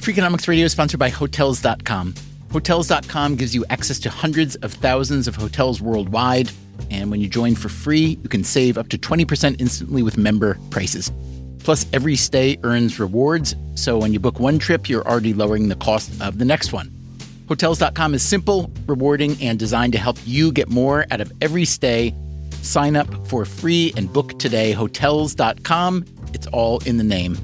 Freakonomics Radio is sponsored by Hotels.com. Hotels.com gives you access to hundreds of thousands of hotels worldwide. And when you join for free, you can save up to 20% instantly with member prices. Plus, every stay earns rewards. So when you book one trip, you're already lowering the cost of the next one. Hotels.com is simple, rewarding, and designed to help you get more out of every stay. Sign up for free and book today. Hotels.com. It's all in the name.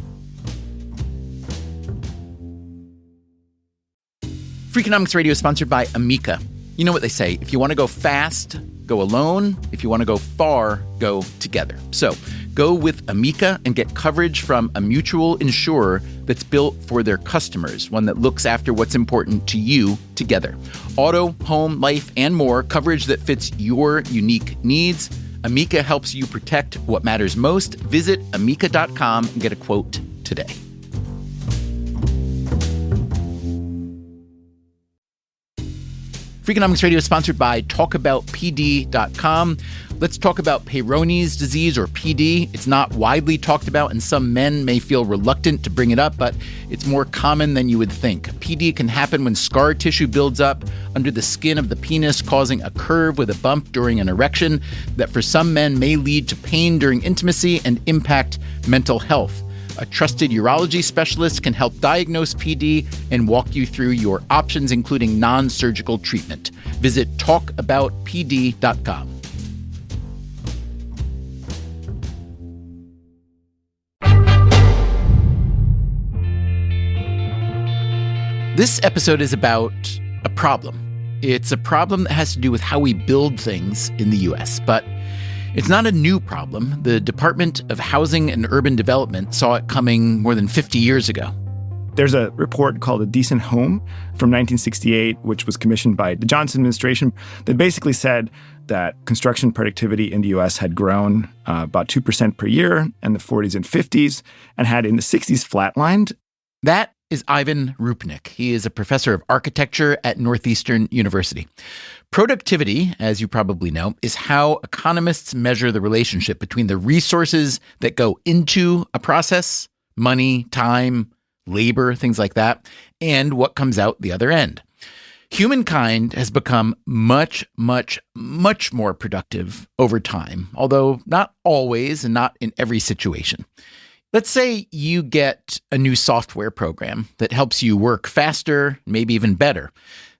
Freakonomics Radio is sponsored by Amica. You know what they say, if you want to go fast, go alone. If you want to go far, go together. So go with Amica and get coverage from a mutual insurer that's built for their customers, one that looks after what's important to you together. Auto, home, life, and more, coverage that fits your unique needs. Amica helps you protect what matters most. Visit amica.com and get a quote today. Freakonomics Radio is sponsored by TalkAboutPD.com. Let's talk about Peyronie's disease, or PD. It's not widely talked about, and some men may feel reluctant to bring it up, but it's more common than you would think. PD can happen when scar tissue builds up under the skin of the penis, causing a curve with a bump during an erection that for some men may lead to pain during intimacy and impact mental health. A trusted urology specialist can help diagnose PD and walk you through your options, including non-surgical treatment. Visit talkaboutpd.com. This episode is about a problem. It's a problem that has to do with how we build things in the U.S., but it's not a new problem. The Department of Housing and Urban Development saw it coming more than 50 years ago. There's a report called A Decent Home from 1968, which was commissioned by the Johnson administration, that basically said that construction productivity in the U.S. had grown about 2% per year in the 40s and 50s, and had in the 60s flatlined. That is Ivan Rupnik. He is a professor of architecture at Northeastern University. Productivity, as you probably know, is how economists measure the relationship between the resources that go into a process, money, time, labor, things like that, and what comes out the other end. Humankind has become much, much, much more productive over time, although not always and not in every situation. Let's say you get a new software program that helps you work faster, maybe even better.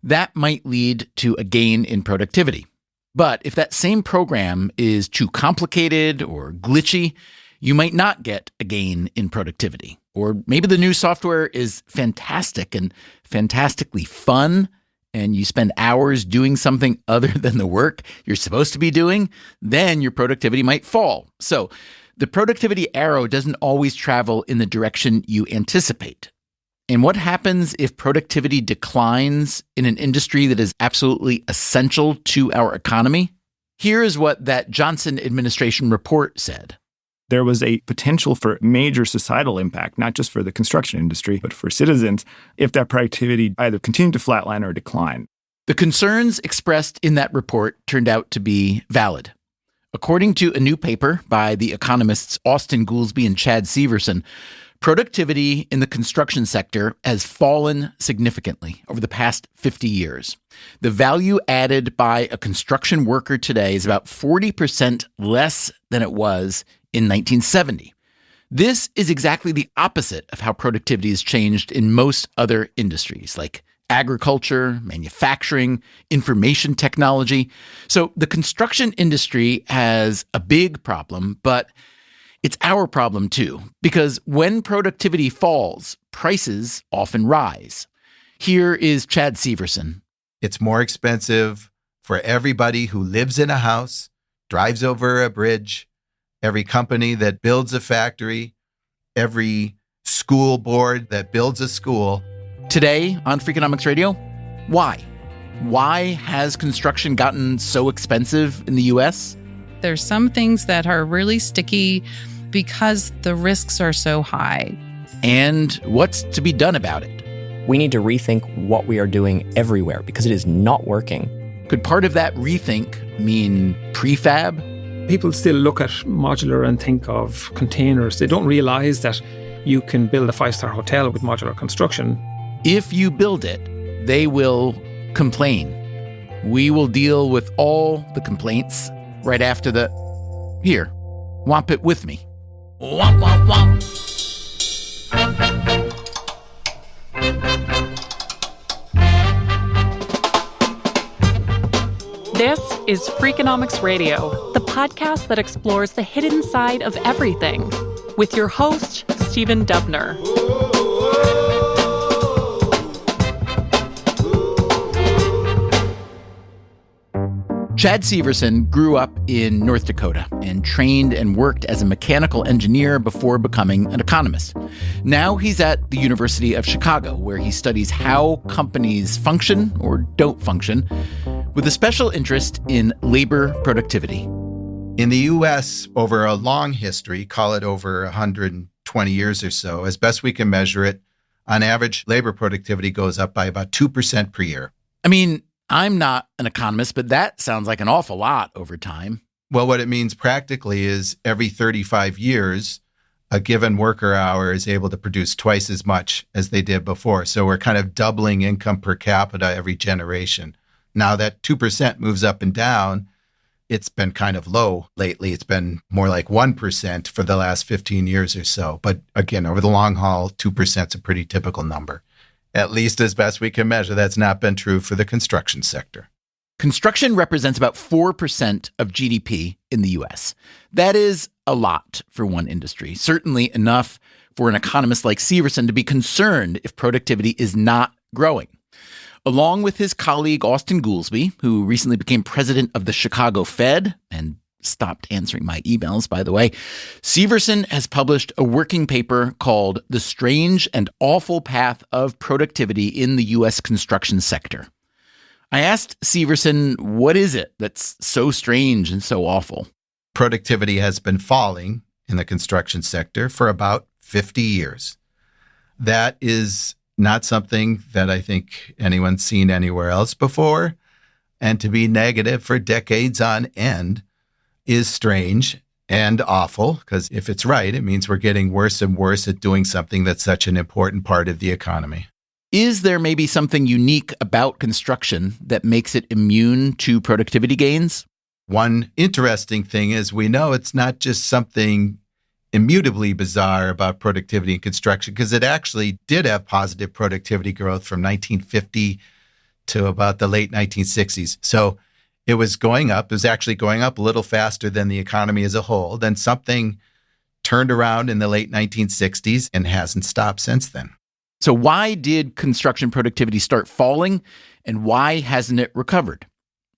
That might lead to a gain in productivity. But if that same program is too complicated or glitchy, you might not get a gain in productivity. Or maybe the new software is fantastic and fantastically fun, and you spend hours doing something other than the work you're supposed to be doing, then your productivity might fall. So the productivity arrow doesn't always travel in the direction you anticipate. And what happens if productivity declines in an industry that is absolutely essential to our economy? Here is what that Johnson administration report said. There was a potential for major societal impact, not just for the construction industry, but for citizens, if that productivity either continued to flatline or decline. The concerns expressed in that report turned out to be valid. According to a new paper by the economists Austin Goolsbee and Chad Severson, productivity in the construction sector has fallen significantly over the past 50 years. The value added by a construction worker today is about 40% less than it was in 1970. This is exactly the opposite of how productivity has changed in most other industries, like agriculture, manufacturing, information technology. So the construction industry has a big problem, but it's our problem too, because when productivity falls, prices often rise. Here is Chad Severson. It's more expensive for everybody who lives in a house, drives over a bridge, every company that builds a factory, every school board that builds a school. Today on Freakonomics Radio, why? Why has construction gotten so expensive in the U.S.? There's some things that are really sticky because the risks are so high. And what's to be done about it? We need to rethink what we are doing everywhere because it is not working. Could part of that rethink mean prefab? People still look at modular and think of containers. They don't realize that you can build a 5-star hotel with modular construction. If you build it, they will complain. We will deal with all the complaints right after the... Here, whomp it with me. Womp, womp, womp. This is Freakonomics Radio, the podcast that explores the hidden side of everything, with your host, Stephen Dubner. Chad Severson grew up in North Dakota and trained and worked as a mechanical engineer before becoming an economist. Now he's at the University of Chicago, where he studies how companies function or don't function, with a special interest in labor productivity. In the U.S., over a long history, call it over 120 years or so, as best we can measure it, on average, labor productivity goes up by about 2% per year. I mean, I'm not an economist, but that sounds like an awful lot over time. Well, what it means practically is every 35 years, a given worker hour is able to produce twice as much as they did before. So we're kind of doubling income per capita every generation. Now that 2% moves up and down, it's been kind of low lately. It's been more like 1% for the last 15 years or so. But again, over the long haul, 2% is a pretty typical number. At least as best we can measure, that's not been true for the construction sector. Construction represents about 4% of GDP in the U.S. That is a lot for one industry, certainly enough for an economist like Severson to be concerned if productivity is not growing. Along with his colleague Austin Goolsbee, who recently became president of the Chicago Fed and stopped answering my emails, by the way, Severson has published a working paper called The Strange and Awful Path of Productivity in the U.S. Construction Sector. I asked Severson, what is it that's so strange and so awful? Productivity has been falling in the construction sector for about 50 years. That is not something that I think anyone's seen anywhere else before. And to be negative for decades on end is strange and awful, because if it's right, it means we're getting worse and worse at doing something that's such an important part of the economy. Is there maybe something unique about construction that makes it immune to productivity gains? One interesting thing is we know it's not just something immutably bizarre about productivity in construction, because it actually did have positive productivity growth from 1950 to about the late 1960s. So it was going up. It was actually going up a little faster than the economy as a whole. Then something turned around in the late 1960s and hasn't stopped since then. So why did construction productivity start falling, and why hasn't it recovered?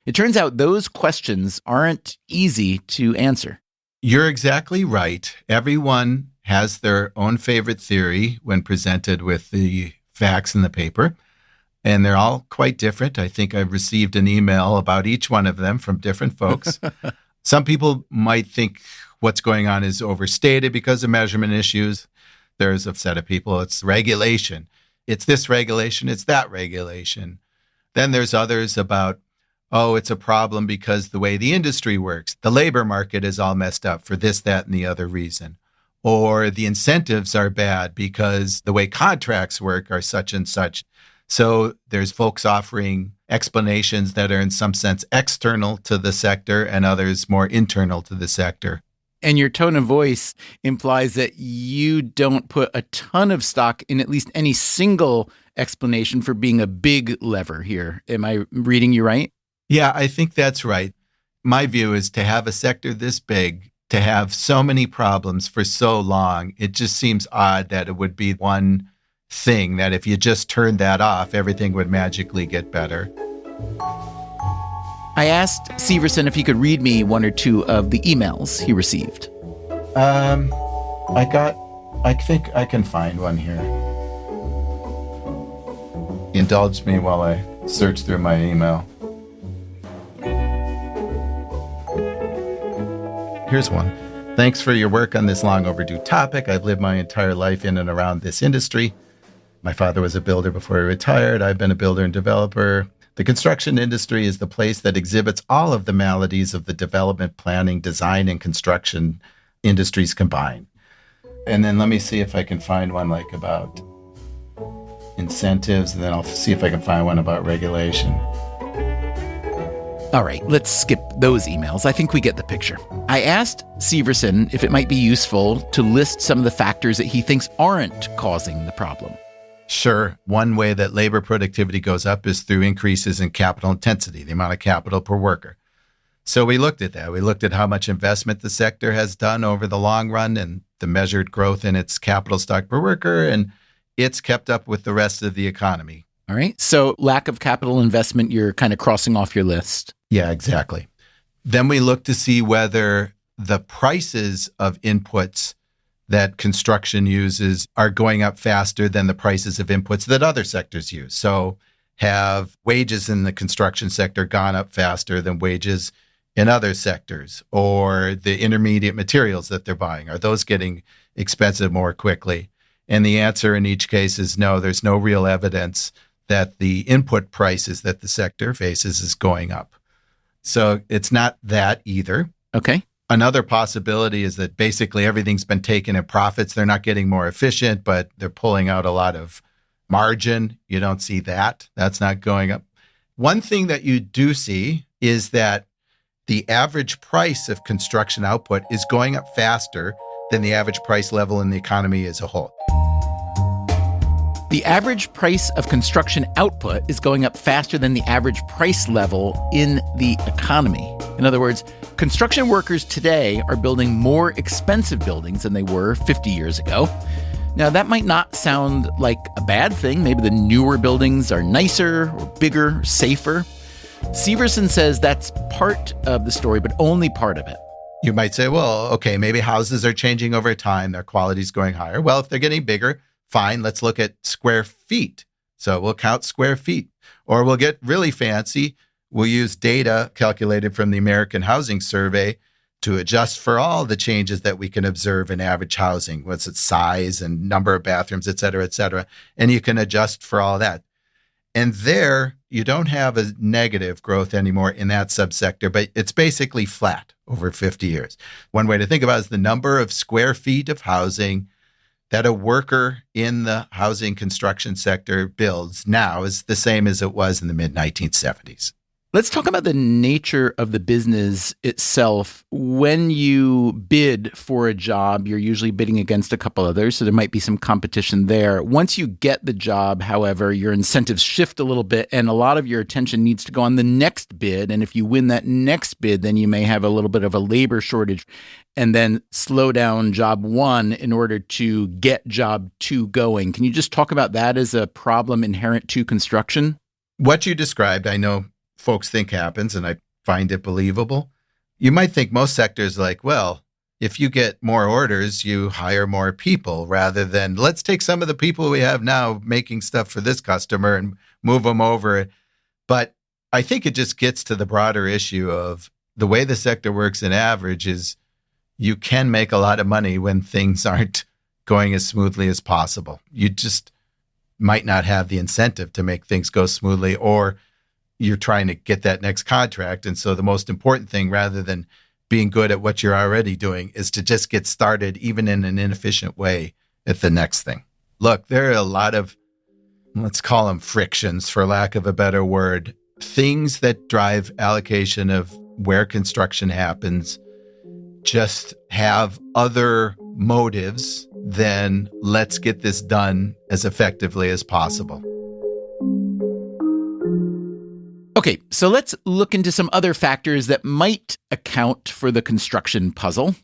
It turns out those questions aren't easy to answer. You're exactly right. Everyone has their own favorite theory when presented with the facts in the paper, and they're all quite different. I think I've received an email about each one of them from different folks. Some people might think what's going on is overstated because of measurement issues. There's a set of people, it's regulation. It's this regulation, it's that regulation. Then there's others about, oh, it's a problem because the way the industry works, the labor market is all messed up for this, that, and the other reason. Or the incentives are bad because the way contracts work are such and such. So there's folks offering explanations that are in some sense external to the sector and others more internal to the sector. And your tone of voice implies that you don't put a ton of stock in at least any single explanation for being a big lever here. Am I reading you right? Yeah, I think that's right. My view is to have a sector this big, to have so many problems for so long, it just seems odd that it would be one thing that if you just turned that off, everything would magically get better. I asked Severson if he could read me one or two of the emails he received. I think I can find one here. Indulge me while I search through my email. Here's one. Thanks for your work on this long overdue topic. I've lived my entire life in and around this industry. My father was a builder before he retired. I've been a builder and developer. The construction industry is the place that exhibits all of the maladies of the development, planning, design, and construction industries combined. And then let me see if I can find one like about incentives, and then I'll see if I can find one about regulation. All right, let's skip those emails. I think we get the picture. I asked Severson if it might be useful to list some of the factors that he thinks aren't causing the problem. Sure. One way that labor productivity goes up is through increases in capital intensity, the amount of capital per worker. So we looked at that. We looked at how much investment the sector has done over the long run and the measured growth in its capital stock per worker, and it's kept up with the rest of the economy. All right. So lack of capital investment, you're kind of crossing off your list. Yeah, exactly. Then we look to see whether the prices of inputs that construction uses are going up faster than the prices of inputs that other sectors use. So have wages in the construction sector gone up faster than wages in other sectors? Or the intermediate materials that they're buying, are those getting expensive more quickly? And the answer in each case is no, there's no real evidence that the input prices that the sector faces is going up. So it's not that either. Okay. Another possibility is that basically everything's been taken in profits. They're not getting more efficient, but they're pulling out a lot of margin. You don't see that. That's not going up. One thing that you do see is that the average price of construction output is going up faster than the average price level in the economy as a whole. The average price of construction output is going up faster than the average price level in the economy. In other words, construction workers today are building more expensive buildings than they were 50 years ago. Now, that might not sound like a bad thing. Maybe the newer buildings are nicer or bigger, safer. Severson says that's part of the story, but only part of it. You might say, well, okay, maybe houses are changing over time. Their quality's going higher. Well, if they're getting bigger, fine, let's look at square feet. So we'll count square feet. Or we'll get really fancy. We'll use data calculated from the American Housing Survey to adjust for all the changes that we can observe in average housing. What's its size and number of bathrooms, et cetera, et cetera. And you can adjust for all that. And there, you don't have a negative growth anymore in that subsector, but it's basically flat over 50 years. One way to think about it is the number of square feet of housing that a worker in the housing construction sector builds now is the same as it was in the mid-1970s. Let's talk about the nature of the business itself. When you bid for a job, you're usually bidding against a couple others, so there might be some competition there. Once you get the job, however, your incentives shift a little bit, and a lot of your attention needs to go on the next bid. And if you win that next bid, then you may have a little bit of a labor shortage and then slow down job one in order to get job two going. Can you just talk about that as a problem inherent to construction? What you described, I know folks think happens, and I find it believable. You might think most sectors like, well, if you get more orders, you hire more people rather than let's take some of the people we have now making stuff for this customer and move them over. But I think it just gets to the broader issue of the way the sector works in average is you can make a lot of money when things aren't going as smoothly as possible. You just might not have the incentive to make things go smoothly, or you're trying to get that next contract. And so the most important thing, rather than being good at what you're already doing, is to just get started, even in an inefficient way, at the next thing. Look, there are a lot of, let's call them frictions, for lack of a better word, things that drive allocation of where construction happens just have other motives than let's get this done as effectively as possible. Okay, so let's look into some other factors that might account for the construction puzzle.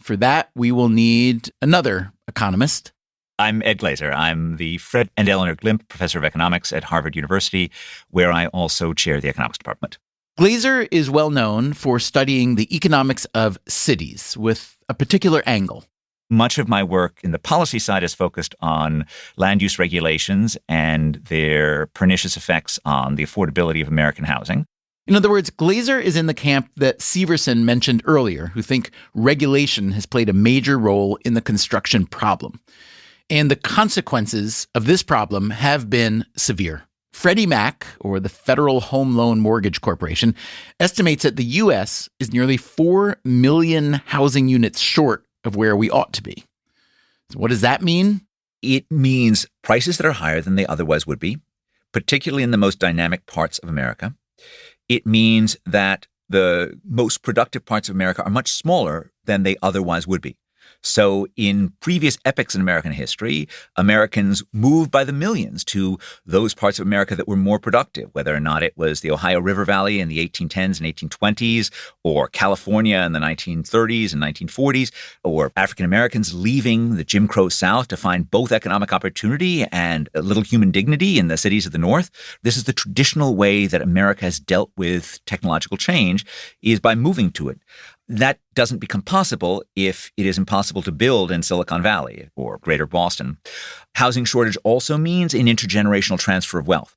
For that, we will need another economist. I'm Ed Glazer. I'm the Fred and Eleanor Glimp Professor of Economics at Harvard University, where I also chair the economics department. Glazer is well known for studying the economics of cities with a particular angle. Much of my work in the policy side is focused on land use regulations and their pernicious effects on the affordability of American housing. In other words, Glazer is in the camp that Severson mentioned earlier, who think regulation has played a major role in the construction problem. And the consequences of this problem have been severe. Freddie Mac, or the Federal Home Loan Mortgage Corporation, estimates that the U.S. is nearly 4 million housing units short of where we ought to be. So what does that mean? It means prices that are higher than they otherwise would be, particularly in the most dynamic parts of America. It means that the most productive parts of America are much smaller than they otherwise would be. So in previous epochs in American history, Americans moved by the millions to those parts of America that were more productive, whether or not it was the Ohio River Valley in the 1810s and 1820s, or California in the 1930s and 1940s, or African Americans leaving the Jim Crow South to find both economic opportunity and a little human dignity in the cities of the North. This is the traditional way that America has dealt with technological change, is by moving to it. That doesn't become possible if it is impossible to build in Silicon Valley or Greater Boston. Housing shortage also means an intergenerational transfer of wealth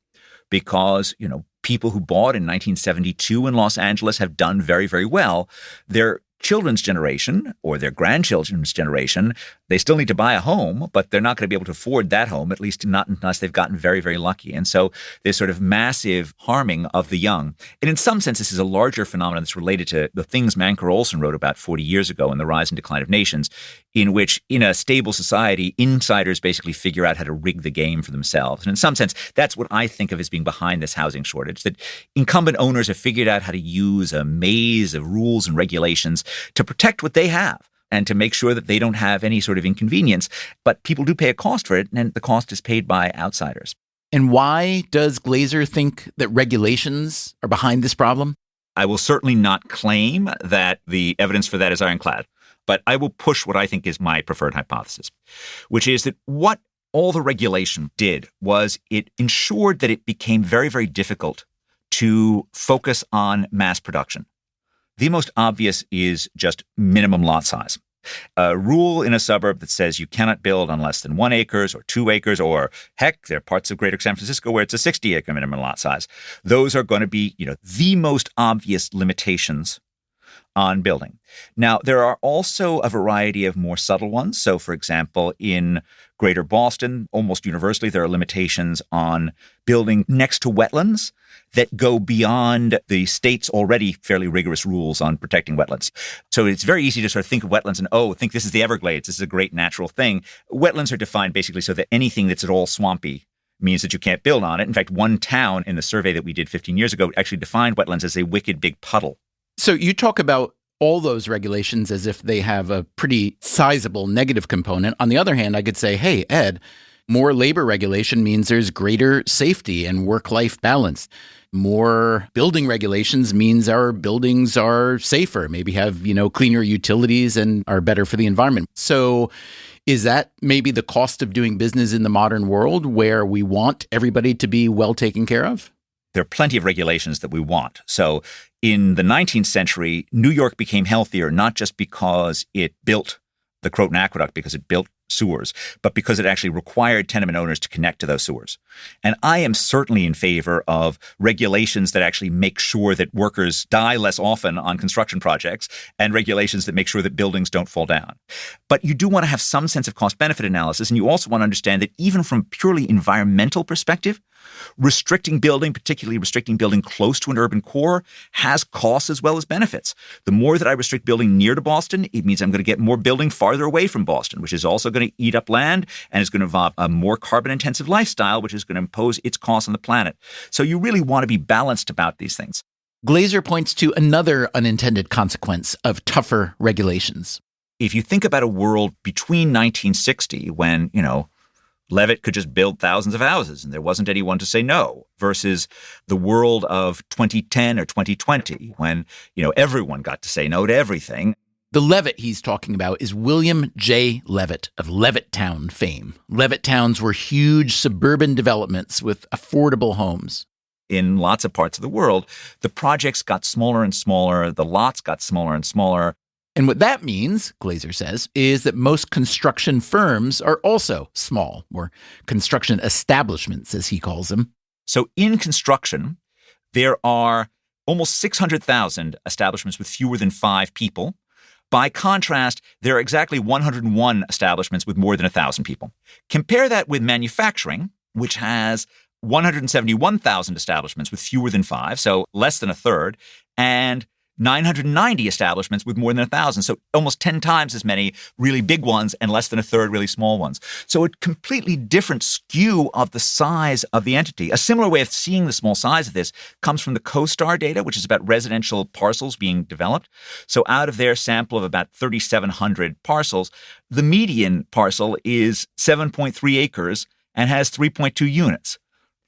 because, people who bought in 1972 in Los Angeles have done very, very well. Their children's generation or their grandchildren's generation, they still need to buy a home, but they're not going to be able to afford that home, at least not unless they've gotten very, very lucky. And so there's sort of massive harming of the young. And in some sense, this is a larger phenomenon that's related to the things Manker Olson wrote about 40 years ago in The Rise and Decline of Nations, in which in a stable society, insiders basically figure out how to rig the game for themselves. And in some sense, that's what I think of as being behind this housing shortage, that incumbent owners have figured out how to use a maze of rules and regulations to protect what they have and to make sure that they don't have any sort of inconvenience. But people do pay a cost for it, and the cost is paid by outsiders. And why does Glazer think that regulations are behind this problem? I will certainly not claim that the evidence for that is ironclad, but I will push what I think is my preferred hypothesis, which is that what all the regulation did was it ensured that it became very, very difficult to focus on mass production. The most obvious is just minimum lot size. A rule in a suburb that says you cannot build on less than 1 acre or 2 acres, or heck, there are parts of greater San Francisco where it's a 60-acre minimum lot size. Those are going to be, the most obvious limitations on building. Now, there are also a variety of more subtle ones. So, for example, in Greater Boston, almost universally, there are limitations on building next to wetlands that go beyond the state's already fairly rigorous rules on protecting wetlands. So it's very easy to sort of think of wetlands and, think this is the Everglades. This is a great natural thing. Wetlands are defined basically so that anything that's at all swampy means that you can't build on it. In fact, one town in the survey that we did 15 years ago actually defined wetlands as a wicked big puddle. So you talk about all those regulations as if they have a pretty sizable negative component. On the other hand, I could say, hey, Ed, more labor regulation means there's greater safety and work-life balance. More building regulations means our buildings are safer, maybe have, cleaner utilities and are better for the environment. So is that maybe the cost of doing business in the modern world where we want everybody to be well taken care of? There are plenty of regulations that we want. So in the 19th century, New York became healthier, not just because it built the Croton Aqueduct, because it built sewers, but because it actually required tenement owners to connect to those sewers. And I am certainly in favor of regulations that actually make sure that workers die less often on construction projects and regulations that make sure that buildings don't fall down. But you do want to have some sense of cost-benefit analysis, and you also want to understand that even from a purely environmental perspective, restricting building, particularly restricting building close to an urban core, has costs as well as benefits. The more that I restrict building near to Boston, it means I'm going to get more building farther away from Boston, which is also going to eat up land and is going to involve a more carbon-intensive lifestyle, which is going to impose its costs on the planet. So you really want to be balanced about these things. Glazer points to another unintended consequence of tougher regulations. If you think about a world between 1960, when, Levitt could just build thousands of houses and there wasn't anyone to say no, versus the world of 2010 or 2020 when, everyone got to say no to everything. The Levitt he's talking about is William J. Levitt of Levittown fame. Levittowns were huge suburban developments with affordable homes. In lots of parts of the world, the projects got smaller and smaller, the lots got smaller and smaller. And what that means, Glazer says, is that most construction firms are also small, or construction establishments, as he calls them. So in construction, there are almost 600,000 establishments with fewer than 5 people. By contrast, there are exactly 101 establishments with more than 1,000 people. Compare that with manufacturing, which has 171,000 establishments with fewer than 5, so less than a third, and 990 establishments with more than 1,000. So almost 10 times as many really big ones and less than a third really small ones. So a completely different skew of the size of the entity. A similar way of seeing the small size of this comes from the CoStar data, which is about residential parcels being developed. So out of their sample of about 3,700 parcels, the median parcel is 7.3 acres and has 3.2 units.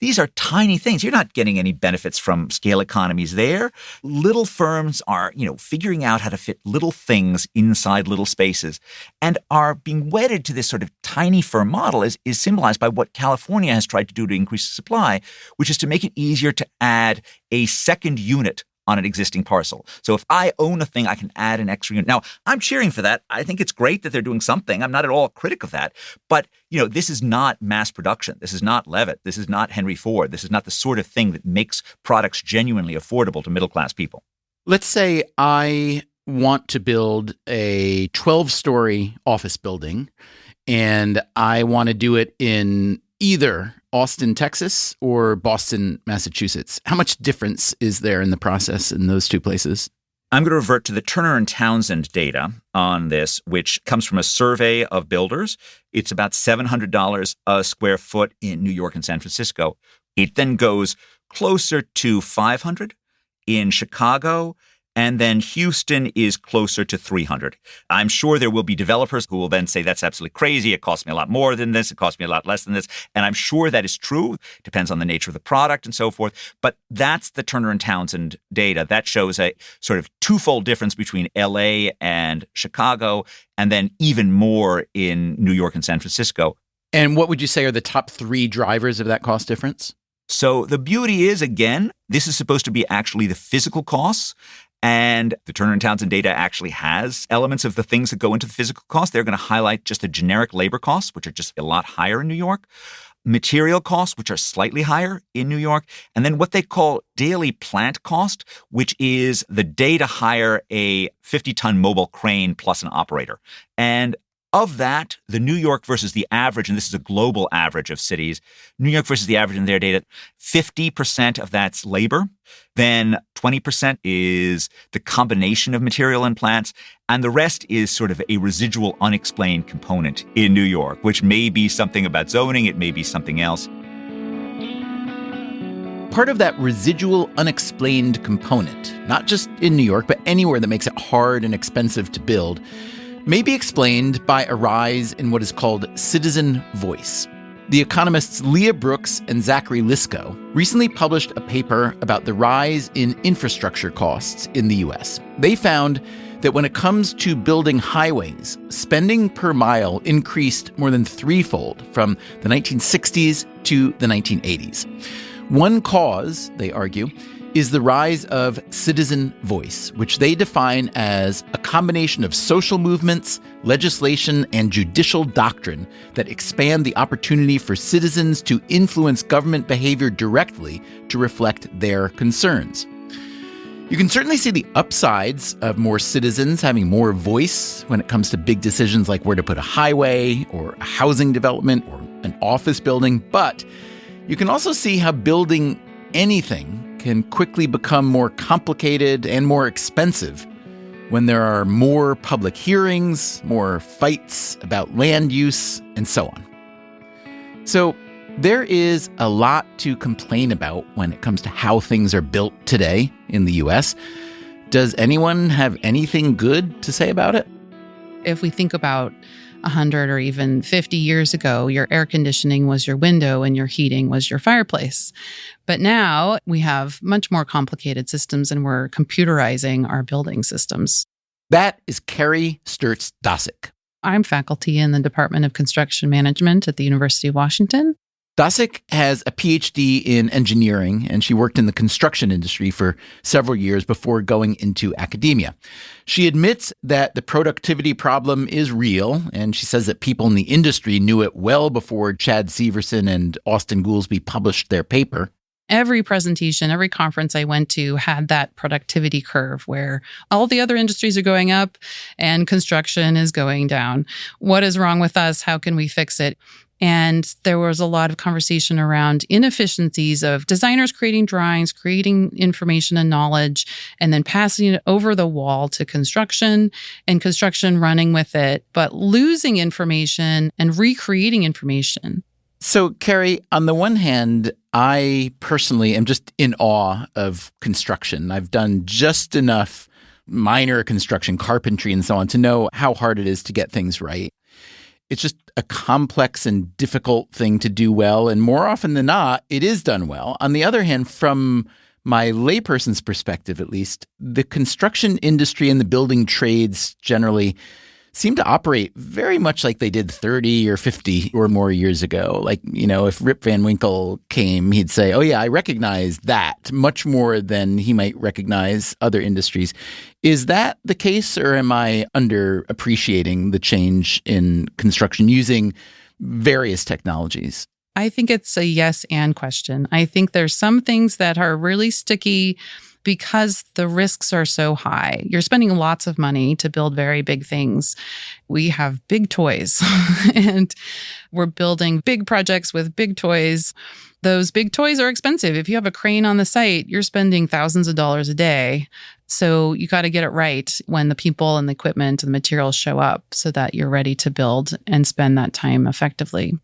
These are tiny things. You're not getting any benefits from scale economies there. Little firms are, figuring out how to fit little things inside little spaces and are being wedded to this sort of tiny firm model is symbolized by what California has tried to do to increase the supply, which is to make it easier to add a second unit on an existing parcel. So if I own a thing, I can add an extra unit. Now, I'm cheering for that. I think it's great that they're doing something. I'm not at all a critic of that. But, this is not mass production. This is not Levitt. This is not Henry Ford. This is not the sort of thing that makes products genuinely affordable to middle-class people. Let's say I want to build a 12-story office building, and I want to do it in either Austin, Texas, or Boston, Massachusetts. How much difference is there in the process in those two places? I'm going to revert to the Turner and Townsend data on this, which comes from a survey of builders. It's about $700 a square foot in New York and San Francisco. It then goes closer to $500 in Chicago, and then Houston is closer to $300. I'm sure there will be developers who will then say, that's absolutely crazy. It costs me a lot more than this. It costs me a lot less than this. And I'm sure that is true. Depends on the nature of the product and so forth. But that's the Turner and Townsend data. That shows a sort of twofold difference between LA and Chicago, and then even more in New York and San Francisco. And what would you say are the top three drivers of that cost difference? So the beauty is, again, this is supposed to be actually the physical costs. And the Turner and Townsend data actually has elements of the things that go into the physical cost. They're going to highlight just the generic labor costs, which are just a lot higher in New York, material costs, which are slightly higher in New York, and then what they call daily plant cost, which is the day to hire a 50-ton mobile crane plus an operator. And of that, the New York versus the average, and this is a global average of cities, New York versus the average in their data, 50% of that's labor. Then 20% is the combination of material and plants. And the rest is sort of a residual unexplained component in New York, which may be something about zoning. It may be something else. Part of that residual unexplained component, not just in New York, but anywhere that makes it hard and expensive to build, may be explained by a rise in what is called citizen voice. The economists Leah Brooks and Zachary Liskow recently published a paper about the rise in infrastructure costs in the U.S. They found that when it comes to building highways, spending per mile increased more than threefold from the 1960s to the 1980s. One cause, they argue, is the rise of citizen voice, which they define as a combination of social movements, legislation, and judicial doctrine that expand the opportunity for citizens to influence government behavior directly to reflect their concerns. You can certainly see the upsides of more citizens having more voice when it comes to big decisions like where to put a highway or a housing development or an office building, but you can also see how building anything can quickly become more complicated and more expensive when there are more public hearings, more fights about land use, and so on. So there is a lot to complain about when it comes to how things are built today in the U.S. Does anyone have anything good to say about it? If we think about 100 or even 50 years ago, your air conditioning was your window and your heating was your fireplace. But now we have much more complicated systems and we're computerizing our building systems. That is Carrie Sturtz-Dosick. I'm faculty in the Department of Construction Management at the University of Washington. Dosick has a PhD in engineering, and she worked in the construction industry for several years before going into academia. She admits that the productivity problem is real, and she says that people in the industry knew it well before Chad Severson and Austin Goolsbee published their paper. Every presentation, every conference I went to had that productivity curve where all the other industries are going up and construction is going down. What is wrong with us? How can we fix it? And there was a lot of conversation around inefficiencies of designers creating drawings, creating information and knowledge, and then passing it over the wall to construction and construction running with it, but losing information and recreating information. So, Carrie, on the one hand, I personally am just in awe of construction. I've done just enough minor construction, carpentry, and so on to know how hard it is to get things right. It's just a complex and difficult thing to do well. And more often than not, it is done well. On the other hand, from my layperson's perspective, at least, the construction industry and the building trades generally seem to operate very much like they did 30 or 50 or more years ago. Like, if Rip Van Winkle came, he'd say, oh yeah, I recognize that much more than he might recognize other industries. Is that the case, or am I underappreciating the change in construction using various technologies? I think it's a yes and question. I think there's some things that are really sticky because the risks are so high. You're spending lots of money to build very big things. We have big toys and we're building big projects with big toys. Those big toys are expensive. If you have a crane on the site, you're spending thousands of dollars a day. So you got to get it right when the people and the equipment and the materials show up so that you're ready to build and spend that time effectively.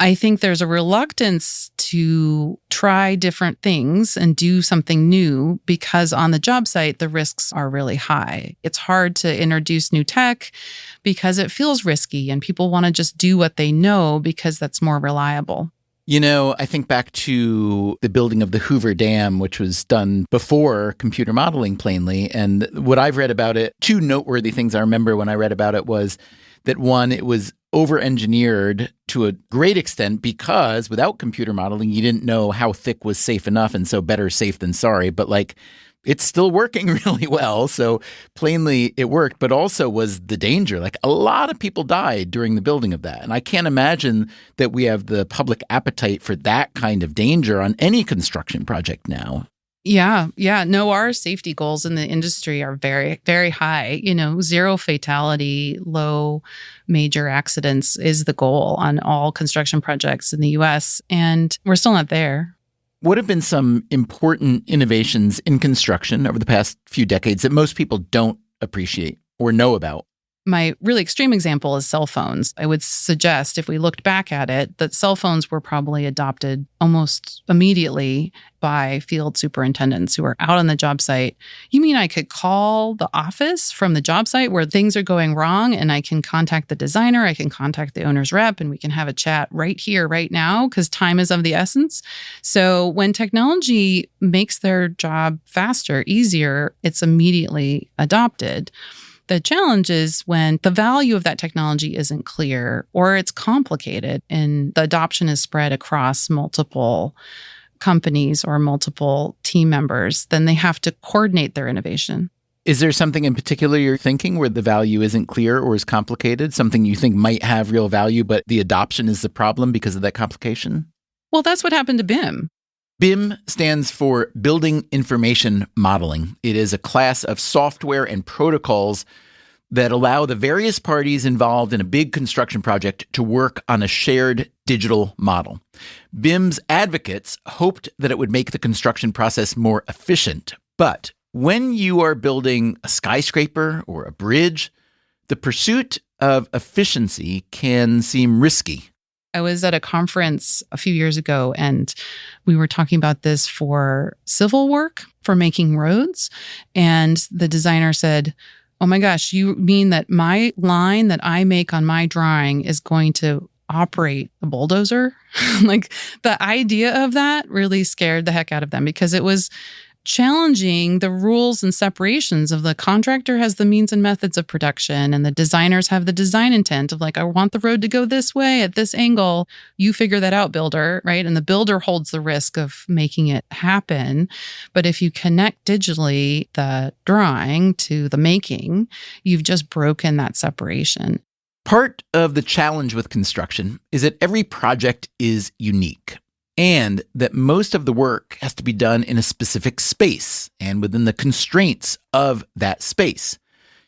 I think there's a reluctance to try different things and do something new because on the job site, the risks are really high. It's hard to introduce new tech because it feels risky and people want to just do what they know because that's more reliable. I think back to the building of the Hoover Dam, which was done before computer modeling, plainly. And what I've read about it, two noteworthy things I remember when I read about it was that one, it was over-engineered to a great extent because without computer modeling, you didn't know how thick was safe enough. And so better safe than sorry. But it's still working really well. So plainly it worked, but also was the danger. A lot of people died during the building of that. And I can't imagine that we have the public appetite for that kind of danger on any construction project now. Yeah. No, our safety goals in the industry are very, very high. Zero fatality, low major accidents is the goal on all construction projects in the US. And we're still not there. What have been some important innovations in construction over the past few decades that most people don't appreciate or know about? My really extreme example is cell phones. I would suggest, if we looked back at it, that cell phones were probably adopted almost immediately by field superintendents who are out on the job site. You mean I could call the office from the job site where things are going wrong and I can contact the designer, I can contact the owner's rep, and we can have a chat right here, right now, because time is of the essence. So when technology makes their job faster, easier, it's immediately adopted. The challenge is when the value of that technology isn't clear or it's complicated and the adoption is spread across multiple companies or multiple team members, then they have to coordinate their innovation. Is there something in particular you're thinking where the value isn't clear or is complicated? Something you think might have real value, but the adoption is the problem because of that complication? Well, that's what happened to BIM. BIM stands for Building Information Modeling. It is a class of software and protocols that allow the various parties involved in a big construction project to work on a shared digital model. BIM's advocates hoped that it would make the construction process more efficient. But when you are building a skyscraper or a bridge, the pursuit of efficiency can seem risky. I was at a conference a few years ago and we were talking about this for civil work, for making roads. And the designer said, oh my gosh, you mean that my line that I make on my drawing is going to operate a bulldozer? The idea of that really scared the heck out of them because it was challenging the rules and separations of the contractor has the means and methods of production and the designers have the design intent of I want the road to go this way at this angle. You figure that out, builder, right? And the builder holds the risk of making it happen. But if you connect digitally the drawing to the making, you've just broken that separation. Part of the challenge with construction is that every project is unique, and that most of the work has to be done in a specific space and within the constraints of that space.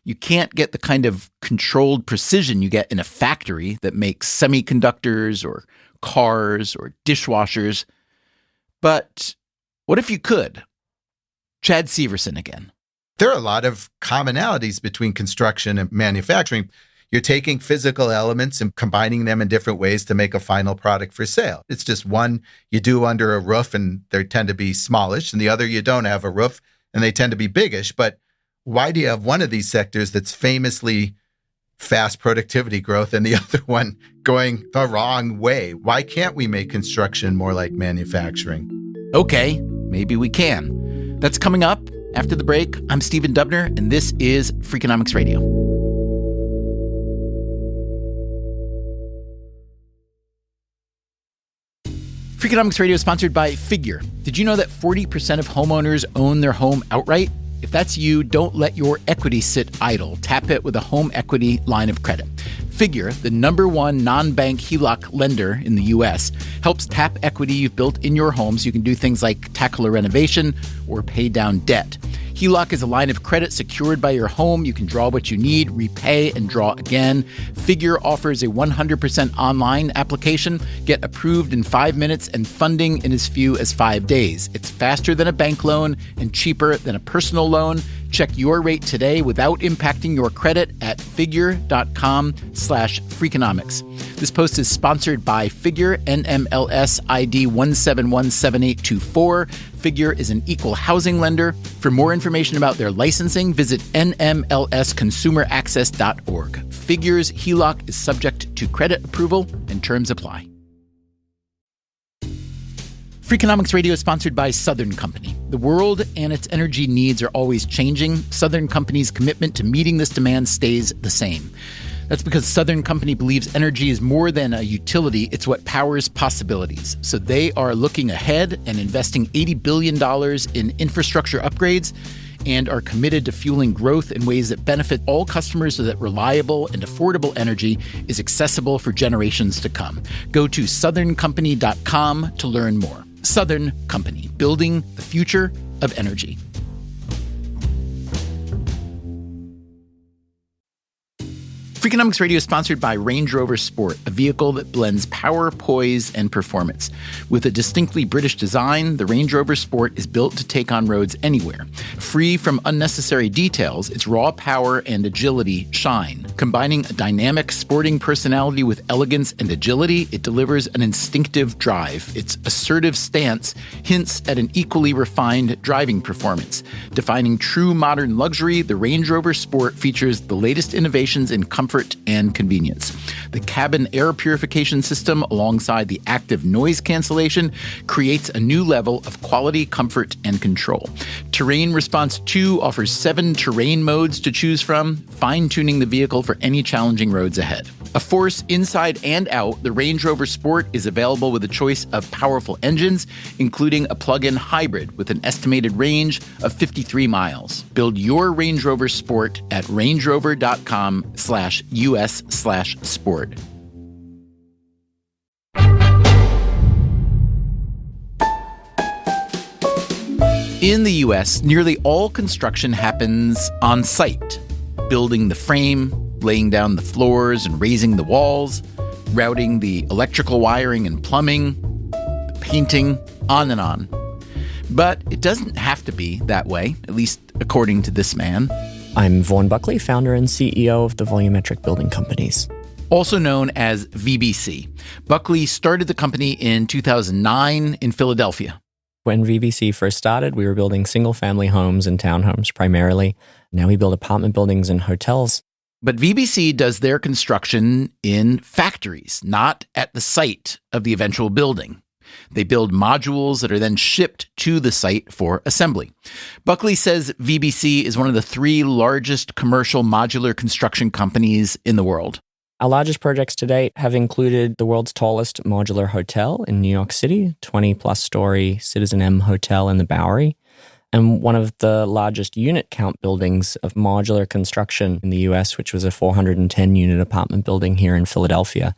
You can't get the kind of controlled precision you get in a factory that makes semiconductors or cars or dishwashers. But what if you could? Chad Severson again. There are a lot of commonalities between construction and manufacturing. You're taking physical elements and combining them in different ways to make a final product for sale. It's just one you do under a roof and they tend to be smallish, and the other you don't have a roof and they tend to be biggish. But why do you have one of these sectors that's famously fast productivity growth and the other one going the wrong way? Why can't we make construction more like manufacturing? Okay, maybe we can. That's coming up after the break. I'm Stephen Dubner, and this is Freakonomics Radio. Freakonomics Radio is sponsored by Figure. Did you know that 40% of homeowners own their home outright? If that's you, don't let your equity sit idle. Tap it with a home equity line of credit. Figure, the #1 non-bank HELOC lender in the U.S., helps tap equity you've built in your home so you can do things like tackle a renovation or pay down debt. HELOC is a line of credit secured by your home. You can draw what you need, repay, and draw again. Figure offers a 100% online application. Get approved in 5 minutes and funding in as few as 5 days. It's faster than a bank loan and cheaper than a personal loan. Check your rate today without impacting your credit at figure.com/Freakonomics. This post is sponsored by Figure, NMLS ID 1717824. Figure is an equal housing lender. For more information about their licensing, visit nmlsconsumeraccess.org. Figure's HELOC is subject to credit approval and terms apply. Freakonomics Radio is sponsored by Southern Company. The world and its energy needs are always changing. Southern Company's commitment to meeting this demand stays the same. That's because Southern Company believes energy is more than a utility, it's what powers possibilities. So they are looking ahead and investing $80 billion in infrastructure upgrades and are committed to fueling growth in ways that benefit all customers so that reliable and affordable energy is accessible for generations to come. Go to southerncompany.com to learn more. Southern Company, building the future of energy. Freakonomics Radio is sponsored by Range Rover Sport, a vehicle that blends power, poise, and performance. With a distinctly British design, the Range Rover Sport is built to take on roads anywhere. Free from unnecessary details, its raw power and agility shine. Combining a dynamic sporting personality with elegance and agility, it delivers an instinctive drive. Its assertive stance hints at an equally refined driving performance. Defining true modern luxury, the Range Rover Sport features the latest innovations in comfort and convenience. The cabin air purification system, alongside the active noise cancellation, creates a new level of quality, comfort, and control. Terrain Response 2 offers 7 terrain modes to choose from, fine-tuning the vehicle for any challenging roads ahead. A force inside and out, the Range Rover Sport is available with a choice of powerful engines, including a plug-in hybrid with an estimated range of 53 miles. Build your Range Rover Sport at rangerover.com/US/sport. In the U.S., nearly all construction happens on site. Building the frame, laying down the floors and raising the walls, routing the electrical wiring and plumbing, the painting, on and on. But it doesn't have to be that way, at least according to this man. I'm Vaughan Buckley, founder and CEO of the Volumetric Building Companies. Also known as VBC. Buckley started the company in 2009 in Philadelphia. When VBC first started, we were building single-family homes and townhomes primarily. Now we build apartment buildings and hotels. But VBC does their construction in factories, not at the site of the eventual building. They build modules that are then shipped to the site for assembly. Buckley says VBC is one of the 3 largest commercial modular construction companies in the world. Our largest projects to date have included the world's tallest modular hotel in New York City, 20-plus story Citizen M Hotel in the Bowery, and one of the largest unit count buildings of modular construction in the US, which was a 410-unit apartment building here in Philadelphia.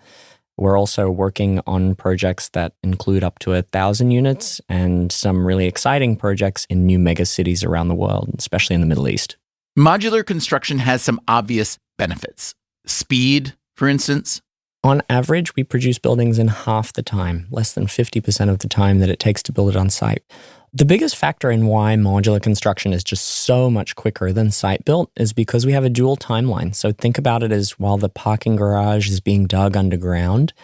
We're also working on projects that include up to 1,000 units and some really exciting projects in new megacities around the world, especially in the Middle East. Modular construction has some obvious benefits. Speed, for instance. On average, we produce buildings in half the time, less than 50% of the time that it takes to build it on site. The biggest factor in why modular construction is just so much quicker than site built is because we have a dual timeline. So think about it as while the parking garage is being dug underground,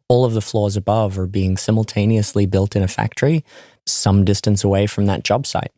all of the floors above are being simultaneously built in a factory some distance away from that job site.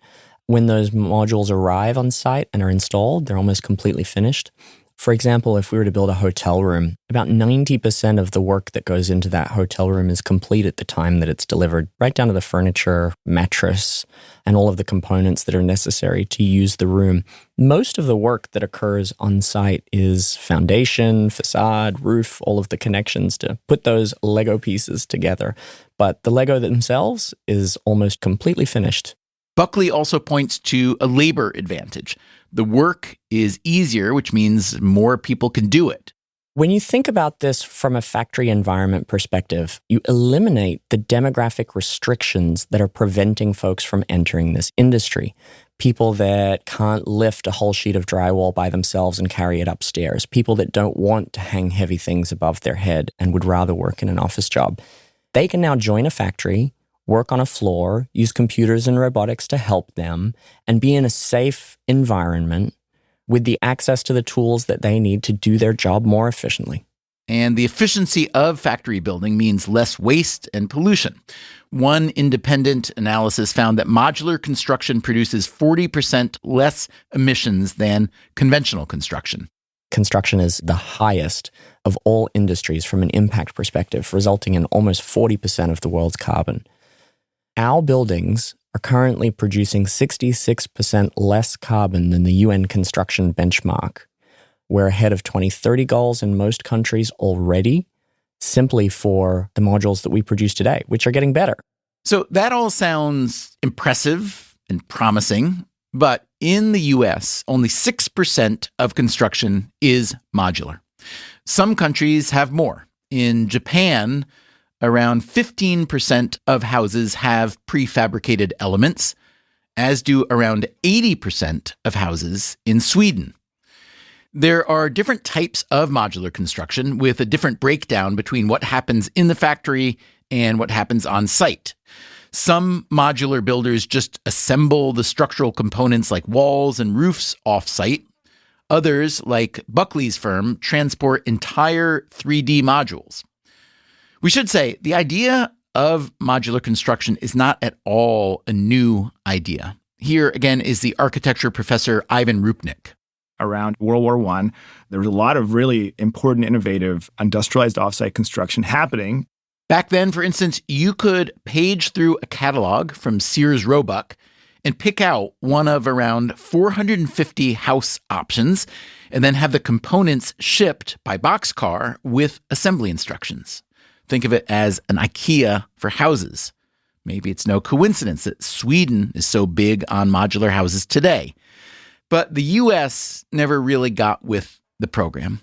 When those modules arrive on site and are installed, they're almost completely finished. For example, if we were to build a hotel room, about 90% of the work that goes into that hotel room is complete at the time that it's delivered, right down to the furniture, mattress, and all of the components that are necessary to use the room. Most of the work that occurs on site is foundation, facade, roof, all of the connections to put those Lego pieces together. But the Lego themselves is almost completely finished. Buckley also points to a labor advantage. The work is easier, which means more people can do it. When you think about this from a factory environment perspective, you eliminate the demographic restrictions that are preventing folks from entering this industry. People that can't lift a whole sheet of drywall by themselves and carry it upstairs. People that don't want to hang heavy things above their head and would rather work in an office job. They can now join a factory, work on a floor, use computers and robotics to help them, and be in a safe environment with the access to the tools that they need to do their job more efficiently. And the efficiency of factory building means less waste and pollution. One independent analysis found that modular construction produces 40% less emissions than conventional construction. Construction is the highest of all industries from an impact perspective, resulting in almost 40% of the world's carbon. Our buildings are currently producing 66% less carbon than the UN construction benchmark. We're ahead of 2030 goals in most countries already, simply for the modules that we produce today, which are getting better. So that all sounds impressive and promising, but in the US, only 6% of construction is modular. Some countries have more. In Japan, around 15% of houses have prefabricated elements, as do around 80% of houses in Sweden. There are different types of modular construction with a different breakdown between what happens in the factory and what happens on site. Some modular builders just assemble the structural components like walls and roofs off-site. Others, like Buckley's firm, transport entire 3D modules. We should say the idea of modular construction is not at all a new idea. Here again is the architecture professor Ivan Rupnik. Around World War I, there was a lot of really important, innovative, industrialized offsite construction happening. Back then, for instance, you could page through a catalog from Sears Roebuck and pick out one of around 450 house options and then have the components shipped by boxcar with assembly instructions. Think of it as an IKEA for houses. Maybe it's no coincidence that Sweden is so big on modular houses today. But the U.S. never really got with the program.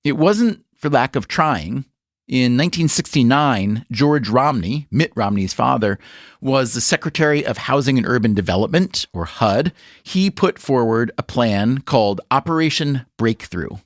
It wasn't for lack of trying. In 1969, George Romney, Mitt Romney's father, was the Secretary of Housing and Urban Development, or HUD. He put forward a plan called Operation Breakthrough.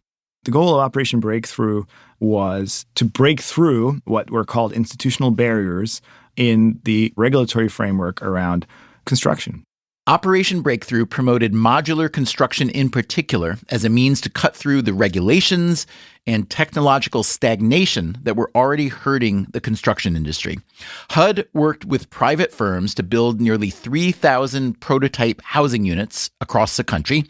The goal of Operation Breakthrough was to break through what were called institutional barriers in the regulatory framework around construction. Operation Breakthrough promoted modular construction in particular as a means to cut through the regulations and technological stagnation that were already hurting the construction industry. HUD worked with private firms to build nearly 3,000 prototype housing units across the country.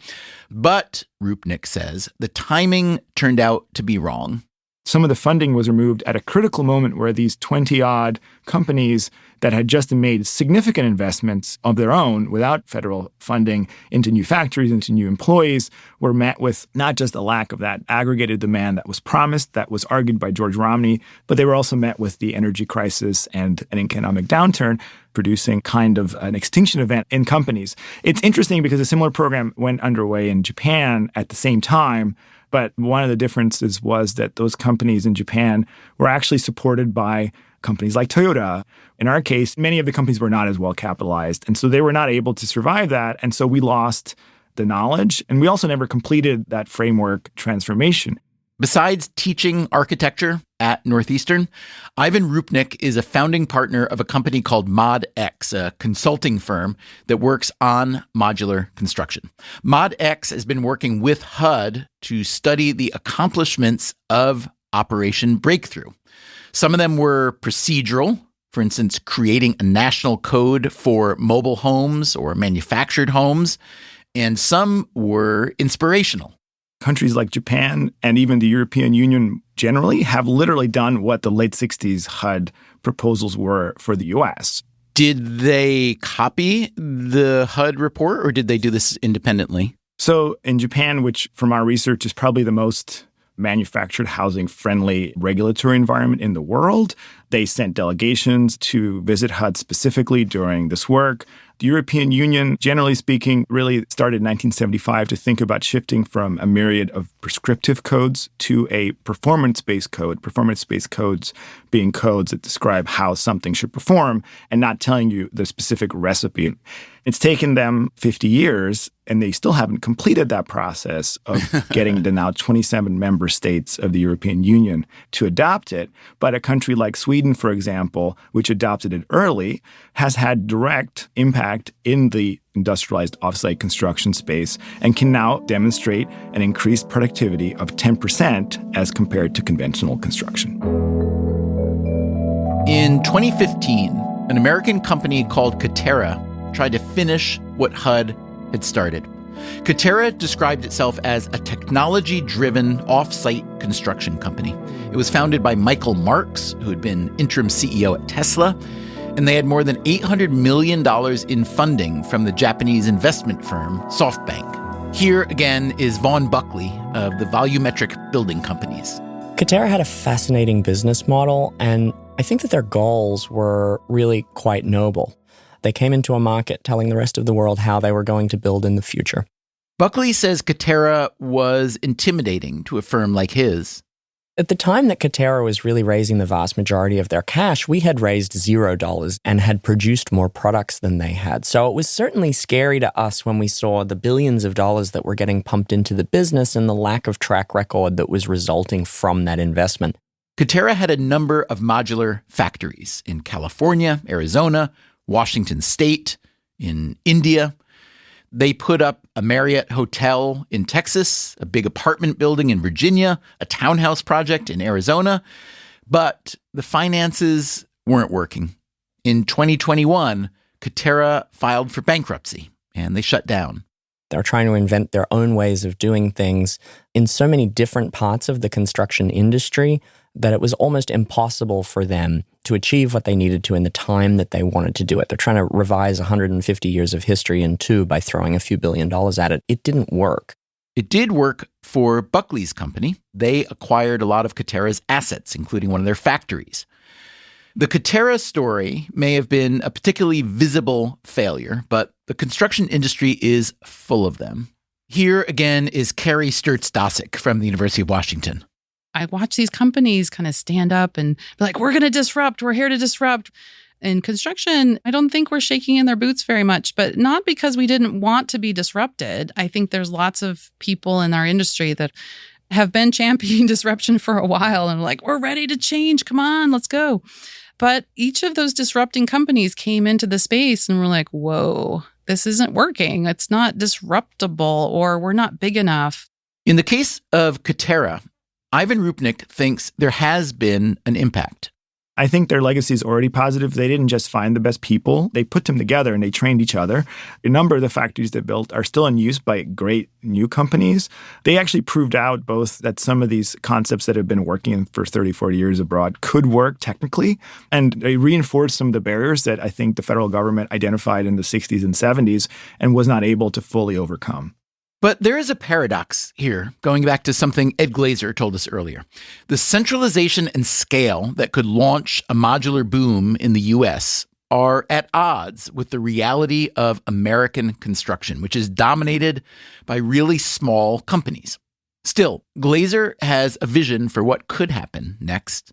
But, Rupnik says, the timing turned out to be wrong. Some of the funding was removed at a critical moment where these 20-odd companies that had just made significant investments of their own without federal funding into new factories, into new employees, were met with not just a lack of that aggregated demand that was promised, that was argued by George Romney, but they were also met with the energy crisis and an economic downturn, producing kind of an extinction event in companies. It's interesting because a similar program went underway in Japan at the same time. But one of the differences was that those companies in Japan were actually supported by companies like Toyota. In our case, many of the companies were not as well capitalized. And so they were not able to survive that. And so we lost the knowledge. And we also never completed that framework transformation. Besides teaching architecture at Northeastern, Ivan Rupnik is a founding partner of a company called ModX, a consulting firm that works on modular construction. ModX has been working with HUD to study the accomplishments of Operation Breakthrough. Some of them were procedural, for instance, creating a national code for mobile homes or manufactured homes, and some were inspirational. Countries like Japan and even the European Union generally have literally done what the late 60s HUD proposals were for the U.S. Did they copy the HUD report or did they do this independently? So in Japan, which from our research is probably the most manufactured housing friendly regulatory environment in the world, they sent delegations to visit HUD specifically during this work. The European Union, generally speaking, really started in 1975 to think about shifting from a myriad of prescriptive codes to a performance-based code, performance-based codes being codes that describe how something should perform and not telling you the specific recipe. It's taken them 50 years, and they still haven't completed that process of getting the now 27 member states of the European Union to adopt it. But a country like Sweden, for example, which adopted it early, has had direct impact in the industrialized offsite construction space and can now demonstrate an increased productivity of 10% as compared to conventional construction. In 2015, an American company called Katerra tried to finish what HUD had started. Katerra described itself as a technology-driven off-site construction company. It was founded by Michael Marks, who had been interim CEO at Tesla, and they had more than $800 million in funding from the Japanese investment firm SoftBank. Here again is Vaughn Buckley of the Volumetric Building Companies. Katerra had a fascinating business model, and I think that their goals were really quite noble. They came into a market telling the rest of the world how they were going to build in the future. Buckley says Katerra was intimidating to a firm like his. At the time that Katerra was really raising the vast majority of their cash, we had raised $0 and had produced more products than they had. So it was certainly scary to us when we saw the billions of dollars that were getting pumped into the business and the lack of track record that was resulting from that investment. Katerra had a number of modular factories in California, Arizona, Washington State, in India. They put up a Marriott hotel in Texas, a big apartment building in Virginia, a townhouse project in Arizona. But the finances weren't working. In 2021, Katerra filed for bankruptcy, and they shut down. They're trying to invent their own ways of doing things in so many different parts of the construction industry that it was almost impossible for them to achieve what they needed to in the time that they wanted to do it. They're trying to revise 150 years of history in two by throwing a few $1 billion at it. It didn't work. It did work for Buckley's company. They acquired a lot of Katerra's assets, including one of their factories. The Katerra story may have been a particularly visible failure, but the construction industry is full of them. Here again is Carrie Sturtz-Dosick from the University of Washington. I watch these companies kind of stand up and be like, we're going to disrupt. We're here to disrupt. In construction, I don't think we're shaking in their boots very much, but not because we didn't want to be disrupted. I think there's lots of people in our industry that have been championing disruption for a while and like, we're ready to change. Come on, let's go. But each of those disrupting companies came into the space and were like, whoa, this isn't working. It's not disruptable, or we're not big enough. In the case of Katerra, Ivan Rupnik thinks there has been an impact. I think their legacy is already positive. They didn't just find the best people. They put them together and they trained each other. A number of the factories they built are still in use by great new companies. They actually proved out both that some of these concepts that have been working for 30, 40 years abroad could work technically. And they reinforced some of the barriers that I think the federal government identified in the 60s and 70s and was not able to fully overcome. But there is a paradox here, going back to something Ed Glazer told us earlier. The centralization and scale that could launch a modular boom in the U.S. are at odds with the reality of American construction, which is dominated by really small companies. Still, Glazer has a vision for what could happen next.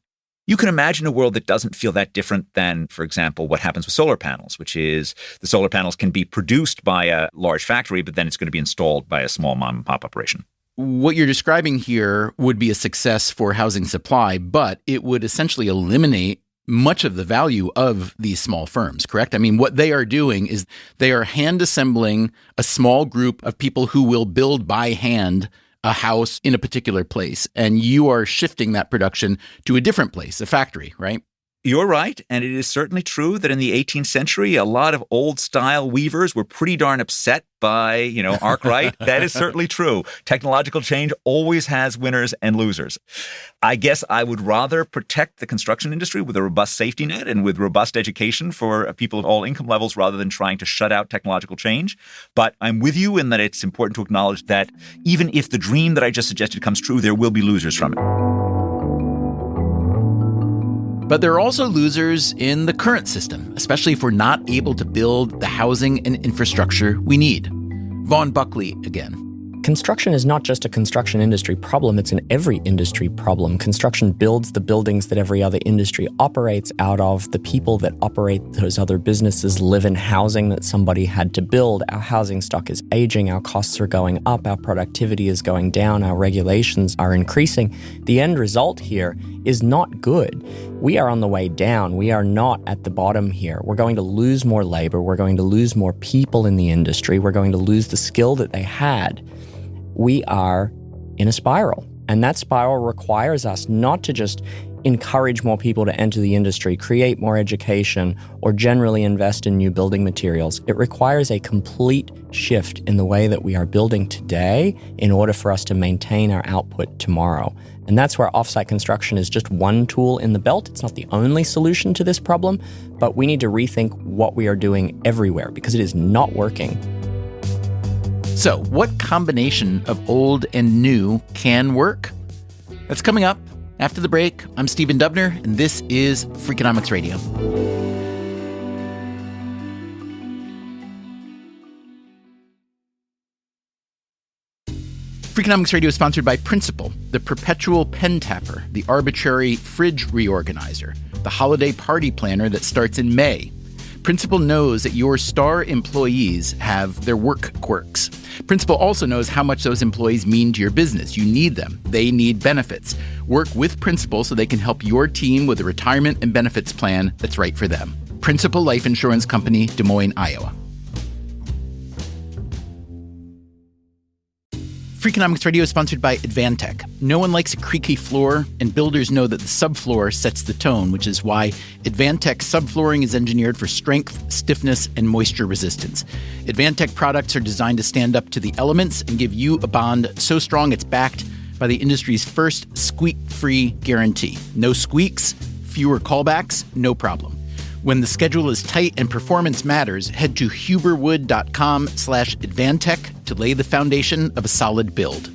You can imagine a world that doesn't feel that different than, for example, what happens with solar panels, which is the solar panels can be produced by a large factory, but then it's going to be installed by a small mom and pop operation. What you're describing here would be a success for housing supply, but it would essentially eliminate much of the value of these small firms, correct? I mean, what they are doing is they are hand assembling a small group of people who will build by hand a house in a particular place, and you are shifting that production to a different place, a factory, right? You're right, and it is certainly true that in the 18th century, a lot of old-style weavers were pretty darn upset by, Arkwright. That is certainly true. Technological change always has winners and losers. I guess I would rather protect the construction industry with a robust safety net and with robust education for people of all income levels rather than trying to shut out technological change. But I'm with you in that it's important to acknowledge that even if the dream that I just suggested comes true, there will be losers from it. But there are also losers in the current system, especially if we're not able to build the housing and infrastructure we need. Vaughn Buckley again. Construction is not just a construction industry problem, it's an every industry problem. Construction builds the buildings that every other industry operates out of. The people that operate those other businesses live in housing that somebody had to build. Our housing stock is aging, our costs are going up, our productivity is going down, our regulations are increasing. The end result here is not good. We are on the way down. We are not at the bottom here. We're going to lose more labor. We're going to lose more people in the industry. We're going to lose the skill that they had. We are in a spiral, and that spiral requires us not to just encourage more people to enter the industry, create more education, or generally invest in new building materials. It requires a complete shift in the way that we are building today in order for us to maintain our output tomorrow. And that's where offsite construction is just one tool in the belt. It's not the only solution to this problem, but we need to rethink what we are doing everywhere because it is not working. So, what combination of old and new can work? That's coming up after the break. I'm Stephen Dubner, and this is Freakonomics Radio. Freakonomics Radio is sponsored by Principal, the perpetual pen tapper, the arbitrary fridge reorganizer, the holiday party planner that starts in May. Principal knows that your star employees have their work quirks. Principal also knows how much those employees mean to your business. You need them. They need benefits. Work with Principal so they can help your team with a retirement and benefits plan that's right for them. Principal Life Insurance Company, Des Moines, Iowa. Freakonomics Radio is sponsored by Advantech. No one likes a creaky floor, and builders know that the subfloor sets the tone, which is why Advantech subflooring is engineered for strength, stiffness, and moisture resistance. Advantech products are designed to stand up to the elements and give you a bond so strong it's backed by the industry's first squeak-free guarantee. No squeaks, fewer callbacks, no problem. When the schedule is tight and performance matters, head to huberwood.com/Advantech to lay the foundation of a solid build.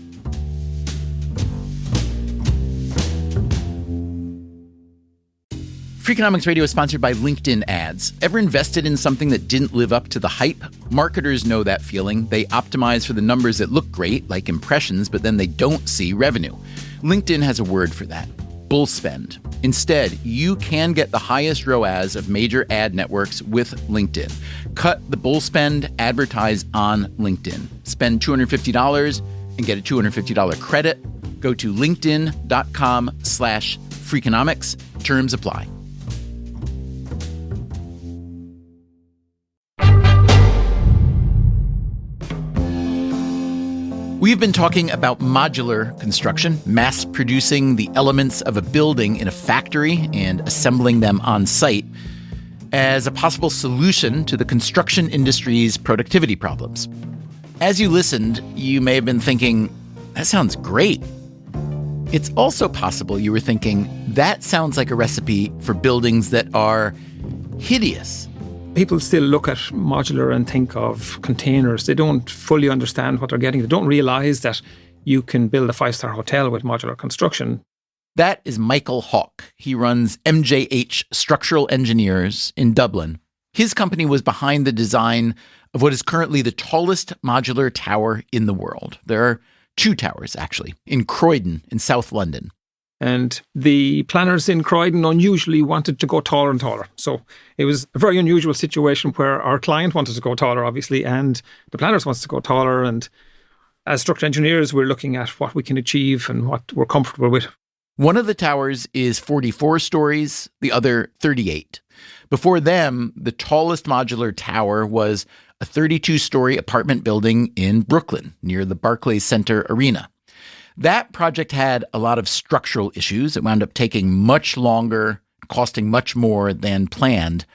Freakonomics Radio is sponsored by LinkedIn Ads. Ever invested in something that didn't live up to the hype? Marketers know that feeling. They optimize for the numbers that look great, like impressions, but then they don't see revenue. LinkedIn has a word for that: bull spend. Instead, you can get the highest ROAS of major ad networks with LinkedIn. Cut the bull spend, advertise on LinkedIn. Spend $250 and get a $250 credit. Go to linkedin.com/Freakonomics. Terms apply. We've been talking about modular construction, mass producing the elements of a building in a factory and assembling them on site as a possible solution to the construction industry's productivity problems. As you listened, you may have been thinking, that sounds great. It's also possible you were thinking, that sounds like a recipe for buildings that are hideous. People still look at modular and think of containers. They don't fully understand what they're getting. They don't realize that you can build a 5-star hotel with modular construction. That is Michael Hawke. He runs MJH Structural Engineers in Dublin. His company was behind the design of what is currently the tallest modular tower in the world. There are 2 towers, actually, in Croydon in South London. And the planners in Croydon unusually wanted to go taller and taller. So it was a very unusual situation where our client wanted to go taller, obviously, and the planners wanted to go taller. And as structural engineers, we're looking at what we can achieve and what we're comfortable with. One of the towers is 44 stories, the other 38. Before them, the tallest modular tower was a 32-story apartment building in Brooklyn near the Barclays Center Arena. That project had a lot of structural issues. It wound up taking much longer, costing much more than planned.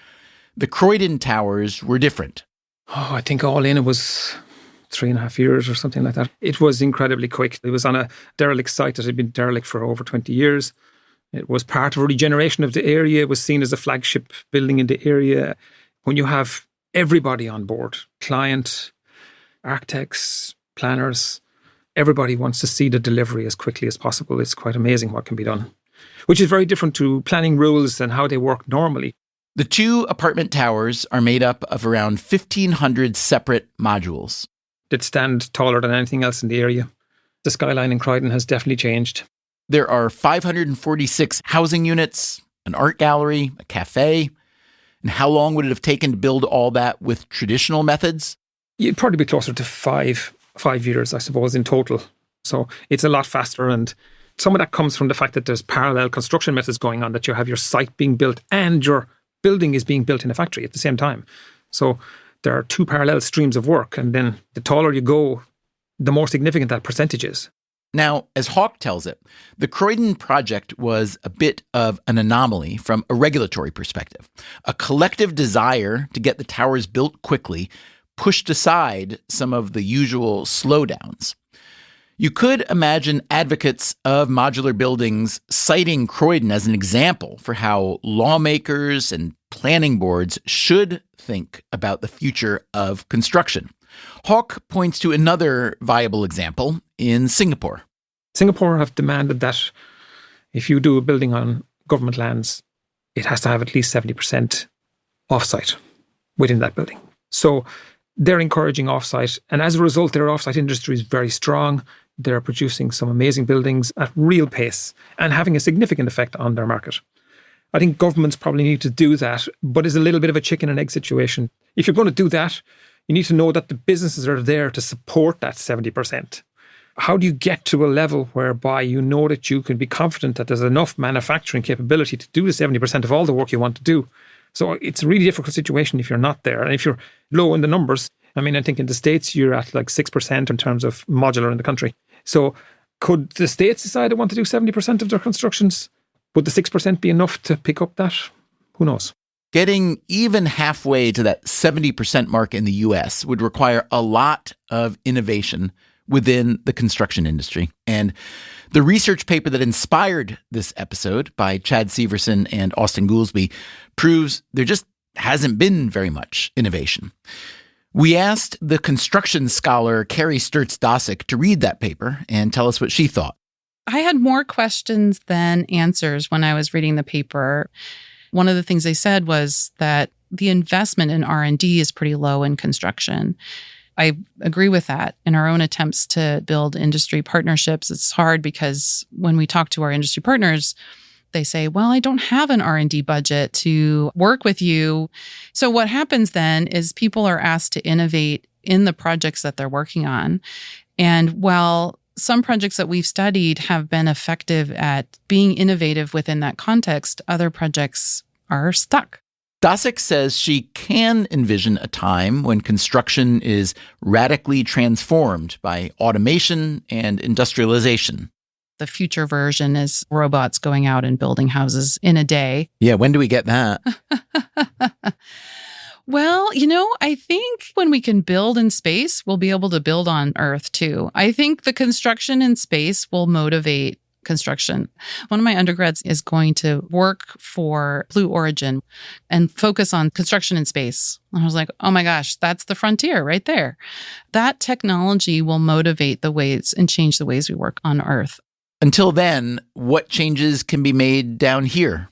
The Croydon towers were different. Oh, I think all in it was 3.5 years or something like that. It was incredibly quick. It was on a derelict site that had been derelict for over 20 years. It was part of a regeneration of the area. It was seen as a flagship building in the area. When you have everybody on board, client, architects, planners, everybody wants to see the delivery as quickly as possible. It's quite amazing what can be done, which is very different to planning rules and how they work normally. The two apartment towers are made up of around 1,500 separate modules that stand taller than anything else in the area. The skyline in Croydon has definitely changed. There are 546 housing units, an art gallery, a cafe. And how long would it have taken to build all that with traditional methods? You'd probably be closer to five years, I suppose, in total. So it's a lot faster. And some of that comes from the fact that there's parallel construction methods going on, that you have your site being built and your building is being built in a factory at the same time. So there are two parallel streams of work. And then the taller you go, the more significant that percentage is. Now, as Hawke tells it, the Croydon project was a bit of an anomaly from a regulatory perspective. A collective desire to get the towers built quickly pushed aside some of the usual slowdowns. You could imagine advocates of modular buildings citing Croydon as an example for how lawmakers and planning boards should think about the future of construction. Hawke points to another viable example in Singapore. Singapore have demanded that if you do a building on government lands, it has to have at least 70% offsite within that building. So they're encouraging offsite. And as a result, their offsite industry is very strong. They're producing some amazing buildings at real pace and having a significant effect on their market. I think governments probably need to do that, but it's a little bit of a chicken and egg situation. If you're going to do that, you need to know that the businesses are there to support that 70%. How do you get to a level whereby you know that you can be confident that there's enough manufacturing capability to do the 70% of all the work you want to do? So it's a really difficult situation if you're not there. And if you're low in the numbers, I mean, I think in the States, you're at like 6% in terms of modular in the country. So could the States decide they want to do 70% of their constructions? Would the 6% be enough to pick up that? Who knows? Getting even halfway to that 70% mark in the US would require a lot of innovation within the construction industry. And the research paper that inspired this episode by Chad Severson and Austin Goolsby proves there just hasn't been very much innovation. We asked the construction scholar Carrie Sturtz-Dosick to read that paper and tell us what she thought. I had more questions than answers when I was reading the paper. One of the things they said was that the investment in R&D is pretty low in construction. I agree with that. In our own attempts to build industry partnerships, it's hard because when we talk to our industry partners, they say, well, I don't have an R&D budget to work with you. So what happens then is people are asked to innovate in the projects that they're working on. And while some projects that we've studied have been effective at being innovative within that context, other projects are stuck. Dosick says she can envision a time when construction is radically transformed by automation and industrialization. The future version is robots going out and building houses in a day. Yeah, when do we get that? Well, I think when we can build in space, we'll be able to build on Earth too. I think the construction in space will motivate construction. One of my undergrads is going to work for Blue Origin and focus on construction in space. And I was like, oh my gosh, that's the frontier right there. That technology will motivate the ways and change the ways we work on Earth. Until then, what changes can be made down here?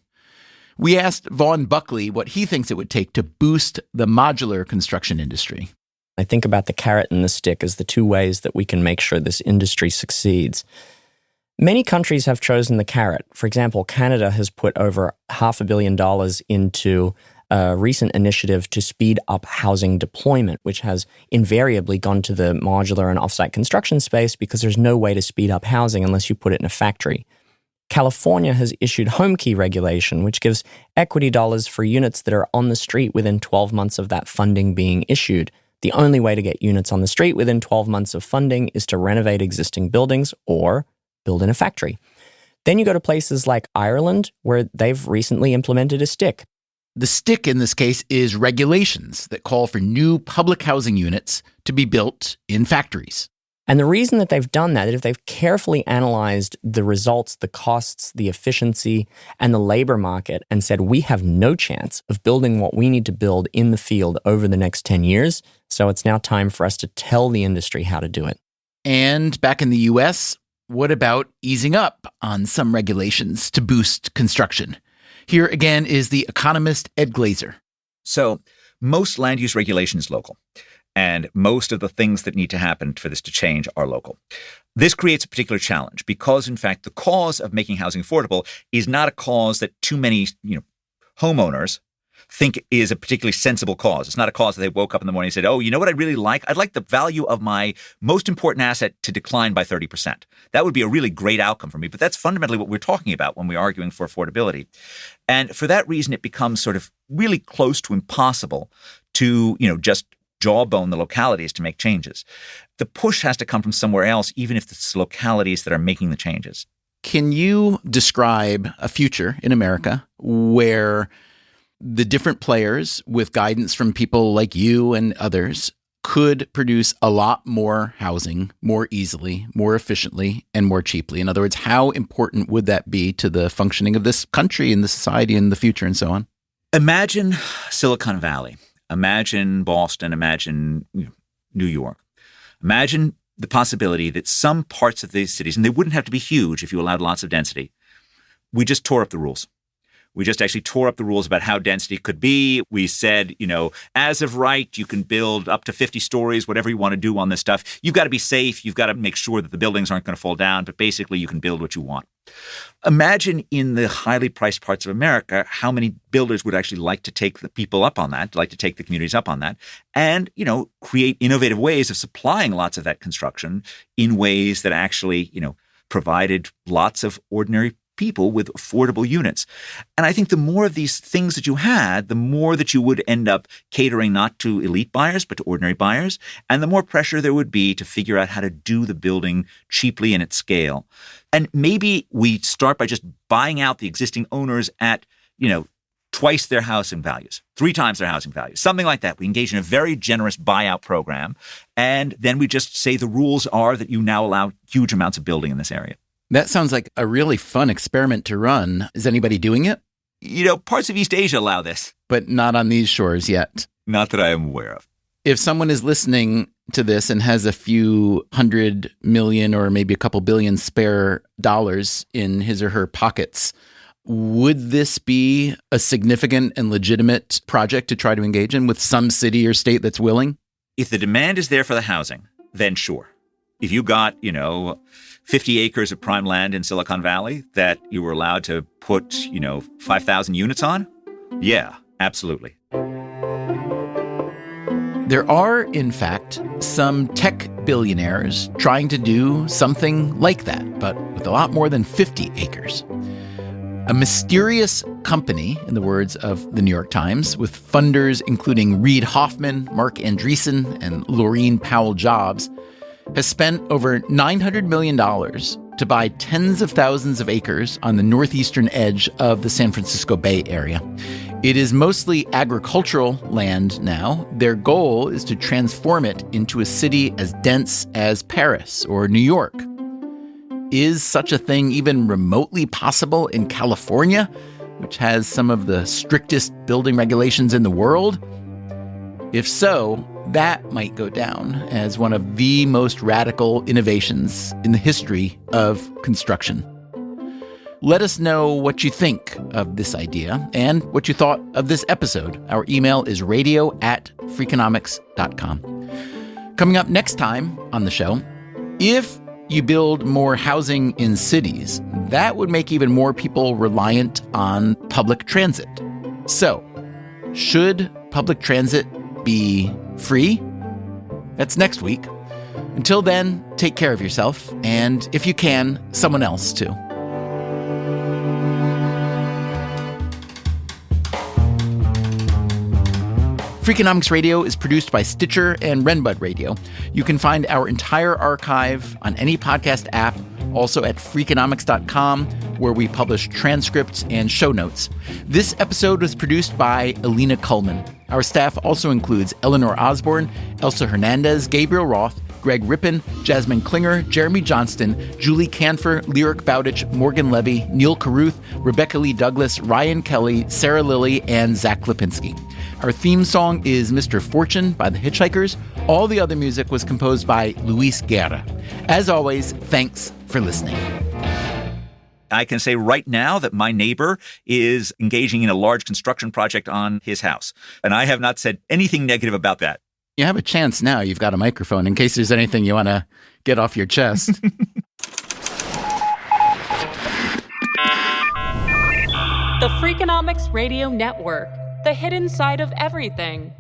We asked Vaughn Buckley what he thinks it would take to boost the modular construction industry. I think about the carrot and the stick as the two ways that we can make sure this industry succeeds. Many countries have chosen the carrot. For example, Canada has put over $500 million into a recent initiative to speed up housing deployment, which has invariably gone to the modular and offsite construction space because there's no way to speed up housing unless you put it in a factory. California has issued home key regulation, which gives equity dollars for units that are on the street within 12 months of that funding being issued. The only way to get units on the street within 12 months of funding is to renovate existing buildings or build in a factory. Then you go to places like Ireland, where they've recently implemented a stick. The stick in this case is regulations that call for new public housing units to be built in factories. And the reason that they've done that is if they've carefully analyzed the results, the costs, the efficiency, and the labor market and said, we have no chance of building what we need to build in the field over the next 10 years. So it's now time for us to tell the industry how to do it. And back in the US, what about easing up on some regulations to boost construction? Here again is the economist Ed Glazer. So most land use regulation is local, and most of the things that need to happen for this to change are local. This creates a particular challenge because, in fact, the cause of making housing affordable is not a cause that too many homeowners think is a particularly sensible cause. It's not a cause that they woke up in the morning and said, oh, you know what I'd really like? I'd like the value of my most important asset to decline by 30%. That would be a really great outcome for me. But that's fundamentally what we're talking about when we're arguing for affordability. And for that reason, it becomes sort of really close to impossible to, just jawbone the localities to make changes. The push has to come from somewhere else, even if it's localities that are making the changes. Can you describe a future in America where the different players, with guidance from people like you and others, could produce a lot more housing more easily, more efficiently, and more cheaply? In other words, how important would that be to the functioning of this country and the society in the future and so on? Imagine Silicon Valley. Imagine Boston. Imagine New York. Imagine the possibility that some parts of these cities, and they wouldn't have to be huge if you allowed lots of density, we just tore up the rules. We just actually tore up the rules about how density could be. We said, as of right, you can build up to 50 stories, whatever you want to do on this stuff. You've got to be safe. You've got to make sure that the buildings aren't going to fall down. But basically, you can build what you want. Imagine in the highly priced parts of America, how many builders would actually like to take the people up on that, like to take the communities up on that, and, create innovative ways of supplying lots of that construction in ways that actually, provided lots of ordinary people with affordable units. And I think the more of these things that you had, the more that you would end up catering not to elite buyers, but to ordinary buyers, and the more pressure there would be to figure out how to do the building cheaply and at scale. And maybe we start by just buying out the existing owners at, twice their housing values, 3 times their housing values, something like that. We engage in a very generous buyout program, and then we just say the rules are that you now allow huge amounts of building in this area. That sounds like a really fun experiment to run. Is anybody doing it? Parts of East Asia allow this. But not on these shores yet. Not that I am aware of. If someone is listening to this and has a few $100 million or maybe a couple billion spare dollars in his or her pockets, would this be a significant and legitimate project to try to engage in with some city or state that's willing? If the demand is there for the housing, then sure. If you got, 50 acres of prime land in Silicon Valley that you were allowed to put, 5,000 units on, yeah, absolutely. There are, in fact, some tech billionaires trying to do something like that, but with a lot more than 50 acres. A mysterious company, in the words of the New York Times, with funders including Reid Hoffman, Mark Andreessen, and Laurene Powell Jobs, has spent over $900 million to buy tens of thousands of acres on the northeastern edge of the San Francisco Bay Area. It is mostly agricultural land now. Their goal is to transform it into a city as dense as Paris or New York. Is such a thing even remotely possible in California, which has some of the strictest building regulations in the world? If so, that might go down as one of the most radical innovations in the history of construction. Let us know what you think of this idea and what you thought of this episode. Our email is radio@freakonomics.com. Coming up next time on the show, if you build more housing in cities, that would make even more people reliant on public transit. So, should public transit be free? That's next week. Until then, take care of yourself, and if you can, someone else too. Freakonomics Radio is produced by Stitcher and Renbud Radio. You can find our entire archive on any podcast app, also at Freakonomics.com, where we publish transcripts and show notes. This episode was produced by Alina Kullman. Our staff also includes Eleanor Osborne, Elsa Hernandez, Gabriel Roth, Greg Rippin, Jasmine Klinger, Jeremy Johnston, Julie Canfer, Lyric Bowditch, Morgan Levy, Neil Carruth, Rebecca Lee Douglas, Ryan Kelly, Sarah Lilly, and Zach Lipinski. Our theme song is Mr. Fortune by the Hitchhikers. All the other music was composed by Luis Guerra. As always, thanks for listening. I can say right now that my neighbor is engaging in a large construction project on his house, and I have not said anything negative about that. You have a chance now. You've got a microphone in case there's anything you want to get off your chest. The Freakonomics Radio Network, the hidden side of everything.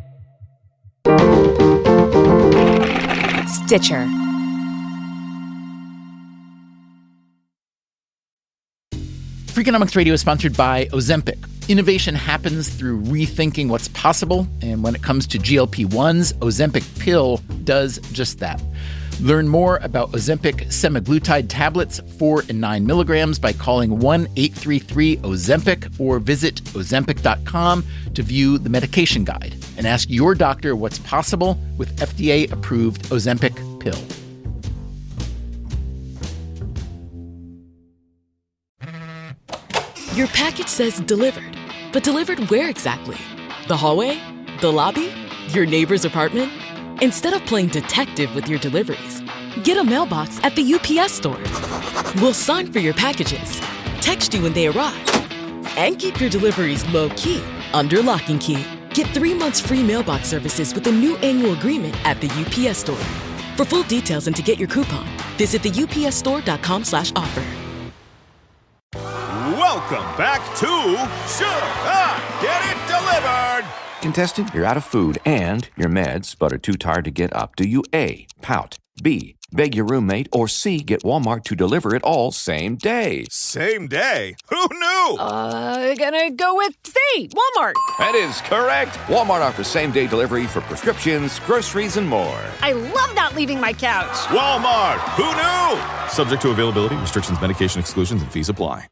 Stitcher. Freakonomics Radio is sponsored by Ozempic. Innovation happens through rethinking what's possible, and when it comes to GLP-1s, Ozempic pill does just that. Learn more about Ozempic semaglutide tablets, 4 and 9 milligrams, by calling 1-833-OZEMPIC or visit Ozempic.com to view the medication guide and ask your doctor what's possible with FDA-approved Ozempic pill. Your package says delivered, but delivered where exactly? The hallway? The lobby? Your neighbor's apartment? Instead of playing detective with your deliveries, get a mailbox at the UPS store. We'll sign for your packages, text you when they arrive, and keep your deliveries low-key under lock and key. Get 3 months free mailbox services with a new annual agreement at the UPS store. For full details and to get your coupon, visit the upsstore.com/offer. Welcome back to Should I Get It Delivered? Contestant, you're out of food and your meds, but are too tired to get up. Do you A, pout, B, beg your roommate, or C, get Walmart to deliver it all same day? Same day? Who knew? Gonna go with C, Walmart. That is correct. Walmart offers same-day delivery for prescriptions, groceries, and more. I love not leaving my couch. Walmart. Who knew? Subject to availability, restrictions, medication exclusions, and fees apply.